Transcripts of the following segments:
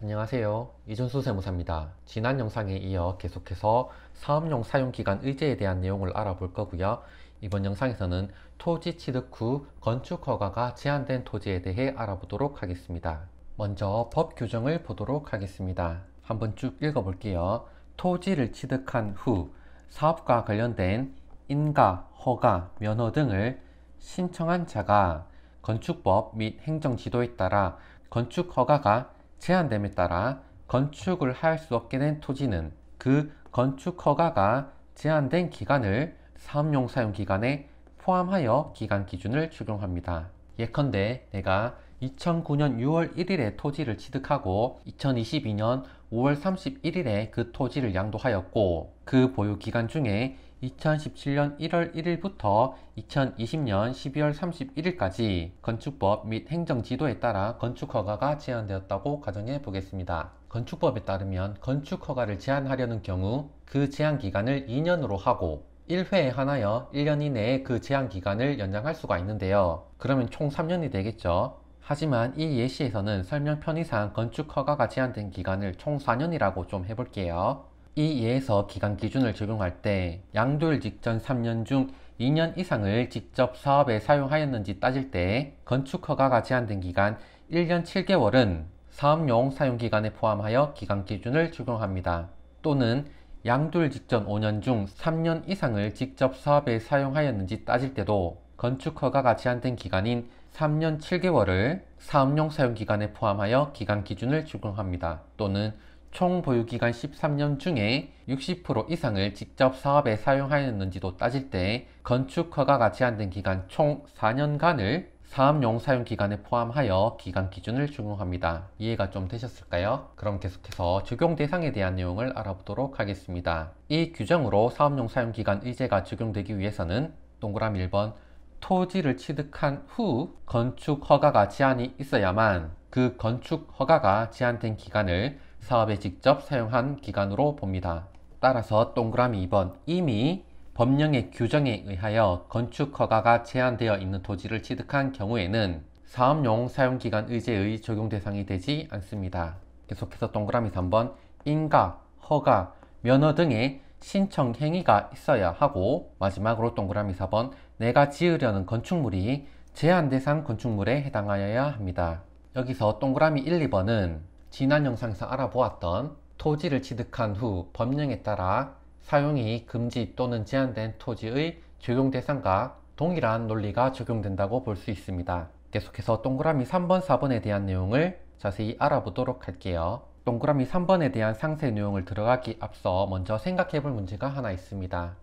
안녕하세요. 이준수 세무사입니다. 지난 영상에 이어 계속해서 사업용 사용기간 의제에 대한 내용을 알아볼 거고요. 이번 영상에서는 토지 취득 후 건축 허가가 제한된 토지에 대해 알아보도록 하겠습니다. 먼저 법 규정을 보도록 하겠습니다. 한번 쭉 읽어볼게요. 토지를 취득한 후 사업과 관련된 인가, 허가, 면허 등을 신청한 자가 건축법 및 행정지도에 따라 건축 허가가 제한됨에 따라 건축을 할 수 없게 된 토지는 그 건축 허가가 제한된 기간을 사업용 사용 기간에 포함하여 기간 기준을 적용합니다. 예컨대 내가 2009년 6월 1일에 토지를 취득하고 2022년 5월 31일에 그 토지를 양도하였고 그 보유 기간 중에 2017년 1월 1일부터 2020년 12월 31일까지 건축법 및 행정지도에 따라 건축허가가 제한되었다고 가정해 보겠습니다. 건축법에 따르면 건축허가를 제한하려는 경우 그 제한기간을 2년으로 하고 1회에 한하여 1년 이내에 그 제한기간을 연장할 수가 있는데요. 그러면 총 3년이 되겠죠. 하지만 이 예시에서는 설명 편의상 건축허가가 제한된 기간을 총 4년이라고 좀 해볼게요. 이 예에서 기간 기준을 적용할 때 양도일 직전 3년 중 2년 이상을 직접 사업에 사용하였는지 따질 때 건축허가가 제한된 기간 1년 7개월은 사업용 사용기간에 포함하여 기간 기준을 적용합니다. 또는 양도일 직전 5년 중 3년 이상을 직접 사업에 사용하였는지 따질 때도 건축허가가 제한된 기간인 3년 7개월을 사업용 사용기간에 포함하여 기간 기준을 적용합니다. 또는 총 보유기간 13년 중에 60% 이상을 직접 사업에 사용하였는지도 따질 때 건축허가가 제한된 기간 총 4년간을 사업용 사용기간에 포함하여 기간 기준을 적용합니다. 이해가 좀 되셨을까요? 그럼 계속해서 적용 대상에 대한 내용을 알아보도록 하겠습니다. 이 규정으로 사업용 사용기간 의제가 적용되기 위해서는 동그라미 1번 토지를 취득한 후 건축허가가 제한이 있어야만 그 건축허가가 제한된 기간을 사업에 직접 사용한 기간으로 봅니다. 따라서 동그라미 2번 이미 법령의 규정에 의하여 건축허가가 제한되어 있는 토지를 취득한 경우에는 사업용 사용기간 의제의 적용 대상이 되지 않습니다. 계속해서 동그라미 3번 인가, 허가, 면허 등의 신청 행위가 있어야 하고 마지막으로 동그라미 4번 내가 지으려는 건축물이 제한 대상 건축물에 해당하여야 합니다. 여기서 동그라미 1, 2번은 지난 영상에서 알아보았던 토지를 취득한 후 법령에 따라 사용이 금지 또는 제한된 토지의 적용 대상과 동일한 논리가 적용된다고 볼 수 있습니다. 계속해서 동그라미 3번, 4번에 대한 내용을 자세히 알아보도록 할게요. 동그라미 3번에 대한 상세 내용을 들어가기 앞서 먼저 생각해 볼 문제가 하나 있습니다.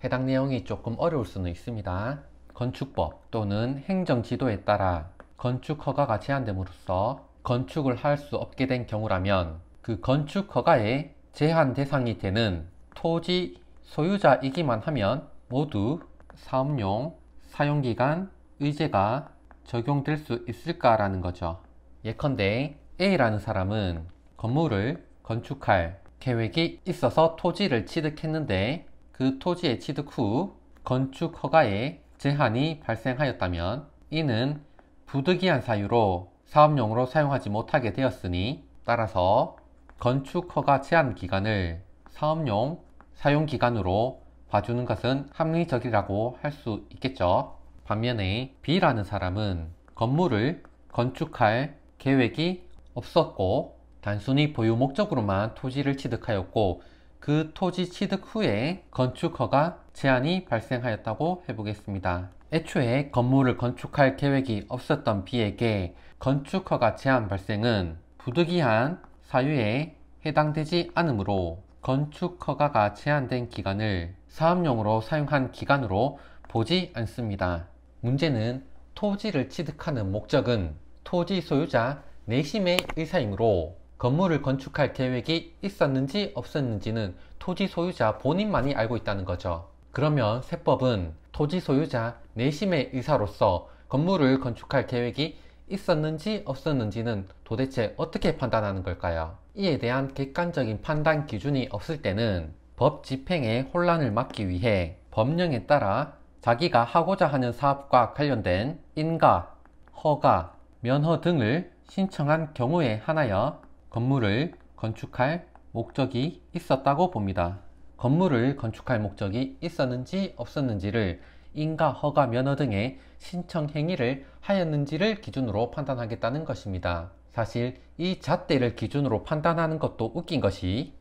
해당 내용이 조금 어려울 수는 있습니다. 건축법 또는 행정지도에 따라 건축허가가 제한됨으로써 건축을 할 수 없게 된 경우라면 그 건축허가의 제한 대상이 되는 토지 소유자이기만 하면 모두 사업용 사용기간 의제가 적용될 수 있을까라는 거죠. 예컨대 A라는 사람은 건물을 건축할 계획이 있어서 토지를 취득했는데 그 토지의 취득 후 건축허가에 제한이 발생하였다면 이는 부득이한 사유로 사업용으로 사용하지 못하게 되었으니 따라서 건축허가 제한 기간을 사업용 사용 기간으로 봐주는 것은 합리적이라고 할 수 있겠죠. 반면에 B라는 사람은 건물을 건축할 계획이 없었고 단순히 보유 목적으로만 토지를 취득하였고 그 토지 취득 후에 건축허가 제한이 발생하였다고 해보겠습니다. 애초에 건물을 건축할 계획이 없었던 B에게 건축허가 제한 발생은 부득이한 사유에 해당되지 않으므로 건축허가가 제한된 기간을 사업용으로 사용한 기간으로 보지 않습니다. 문제는 토지를 취득하는 목적은 토지 소유자 내심의 의사이므로 건물을 건축할 계획이 있었는지 없었는지는 토지 소유자 본인만이 알고 있다는 거죠. 그러면 세법은 토지 소유자 내심의 의사로서 건물을 건축할 계획이 있었는지 없었는지는 도대체 어떻게 판단하는 걸까요? 이에 대한 객관적인 판단 기준이 없을 때는 법 집행에 혼란을 막기 위해 법령에 따라 자기가 하고자 하는 사업과 관련된 인가, 허가, 면허 등을 신청한 경우에 한하여 건물을 건축할 목적이 있었다고 봅니다. 건물을 건축할 목적이 있었는지 없었는지를 인가, 허가, 면허 등의 신청 행위를 하였는지를 기준으로 판단하겠다는 것입니다. 사실 이 잣대를 기준으로 판단하는 것도 웃긴 것이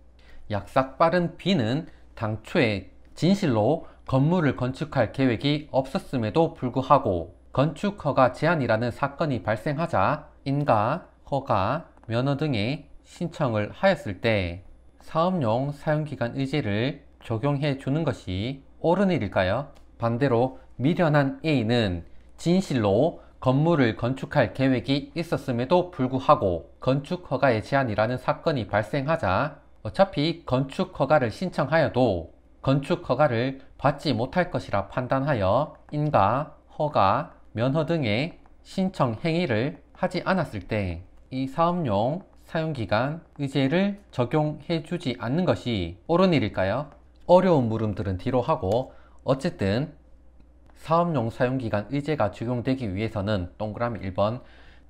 약삭 빠른 B는 당초에 진실로 건물을 건축할 계획이 없었음에도 불구하고 건축허가 제한이라는 사건이 발생하자 인가, 허가, 면허 등의 신청을 하였을 때 사업용 사용기간 의제를 적용해 주는 것이 옳은 일일까요? 반대로 미련한 A는 진실로 건물을 건축할 계획이 있었음에도 불구하고 건축허가의 제한이라는 사건이 발생하자 어차피 건축허가를 신청하여도 건축허가를 받지 못할 것이라 판단하여 인가, 허가, 면허 등의 신청 행위를 하지 않았을 때 이 사업용 사용기간 의제를 적용해 주지 않는 것이 옳은 일일까요? 어려운 물음들은 뒤로 하고 어쨌든 사업용 사용기간 의제가 적용되기 위해서는 동그라미 1번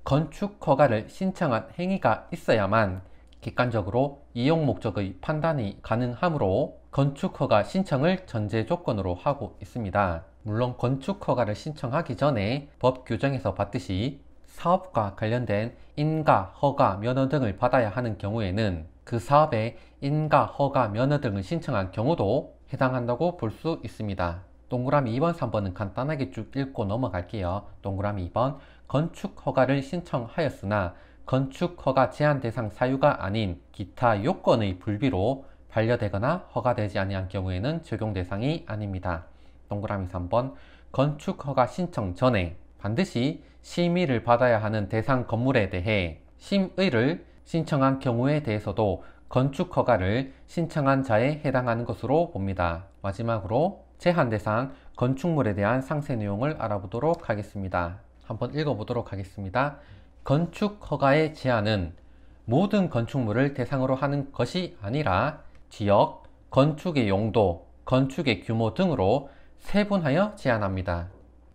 건축허가를 신청한 행위가 있어야만 객관적으로 이용 목적의 판단이 가능하므로 건축허가 신청을 전제 조건으로 하고 있습니다. 물론 건축허가를 신청하기 전에 법 규정에서 봤듯이 사업과 관련된 인가, 허가, 면허 등을 받아야 하는 경우에는 그 사업에 인가, 허가, 면허 등을 신청한 경우도 해당한다고 볼 수 있습니다. 동그라미 2번, 3번은 간단하게 쭉 읽고 넘어갈게요. 동그라미 2번 건축허가를 신청하였으나 건축허가 제한 대상 사유가 아닌 기타 요건의 불비로 반려되거나 허가되지 아니한 경우에는 적용 대상이 아닙니다. 동그라미 3번 건축허가 신청 전에 반드시 심의를 받아야 하는 대상 건물에 대해 심의를 신청한 경우에 대해서도 건축허가를 신청한 자에 해당하는 것으로 봅니다. 마지막으로 제한 대상 건축물에 대한 상세 내용을 알아보도록 하겠습니다. 한번 읽어보도록 하겠습니다. 건축허가의 제한은 모든 건축물을 대상으로 하는 것이 아니라 지역, 건축의 용도, 건축의 규모 등으로 세분하여 제한합니다.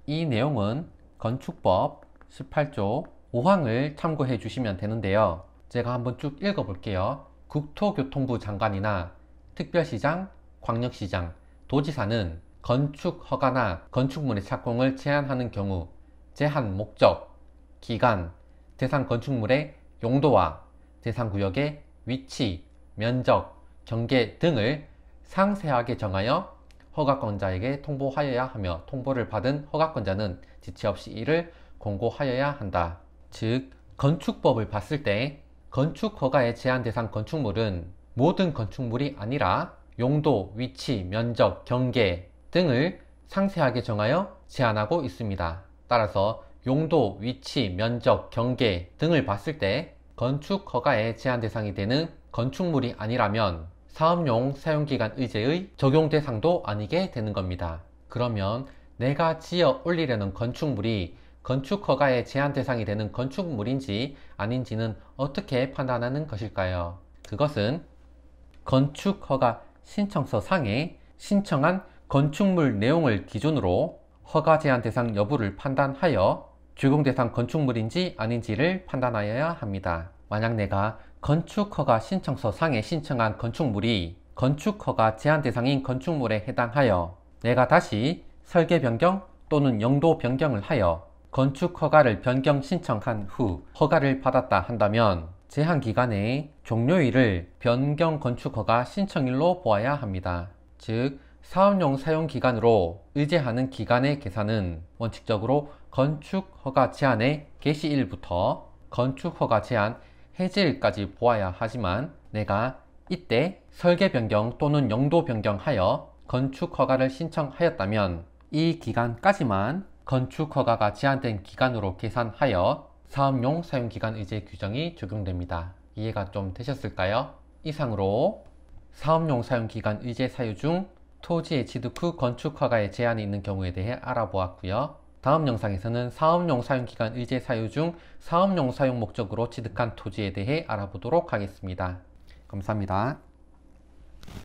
이 내용은 건축법 18조 5항을 참고해 주시면 되는데요. 제가 한번 쭉 읽어볼게요. 국토교통부 장관이나 특별시장, 광역시장, 도지사는 건축허가나 건축물의 착공을 제한하는 경우 제한 목적, 기간, 대상 건축물의 용도와 대상 구역의 위치, 면적, 경계 등을 상세하게 정하여 허가권자에게 통보하여야 하며 통보를 받은 허가권자는 지체 없이 이를 공고하여야 한다. 즉, 건축법을 봤을 때 건축허가의 제한 대상 건축물은 모든 건축물이 아니라 용도, 위치, 면적, 경계 등을 상세하게 정하여 제한하고 있습니다. 따라서 용도, 위치, 면적, 경계 등을 봤을 때 건축허가의 제한 대상이 되는 건축물이 아니라면 사업용 사용기간 의제의 적용 대상도 아니게 되는 겁니다. 그러면 내가 지어 올리려는 건축물이 건축허가의 제한 대상이 되는 건축물인지 아닌지는 어떻게 판단하는 것일까요? 그것은 건축허가 신청서 상에 신청한 건축물 내용을 기준으로 허가 제한 대상 여부를 판단하여 적용 대상 건축물인지 아닌지를 판단하여야 합니다. 만약 내가 건축허가 신청서 상에 신청한 건축물이 건축허가 제한 대상인 건축물에 해당하여 내가 다시 설계 변경 또는 용도 변경을 하여 건축허가를 변경 신청한 후 허가를 받았다 한다면 제한기간의 종료일을 변경 건축허가 신청일로 보아야 합니다. 즉, 사업용 사용기간으로 의제하는 기간의 계산은 원칙적으로 건축허가 제한의 개시일부터 건축허가 제한 해제일까지 보아야 하지만 내가 이때 설계 변경 또는 용도 변경하여 건축허가를 신청하였다면 이 기간까지만 건축허가가 제한된 기간으로 계산하여 사업용 사용기간 의제 규정이 적용됩니다. 이해가 좀 되셨을까요? 이상으로 사업용 사용기간 의제 사유 중 토지의 취득 후 건축허가에 제한이 있는 경우에 대해 알아보았고요. 다음 영상에서는 사업용 사용기간 의제 사유 중 사업용 사용 목적으로 취득한 토지에 대해 알아보도록 하겠습니다. 감사합니다.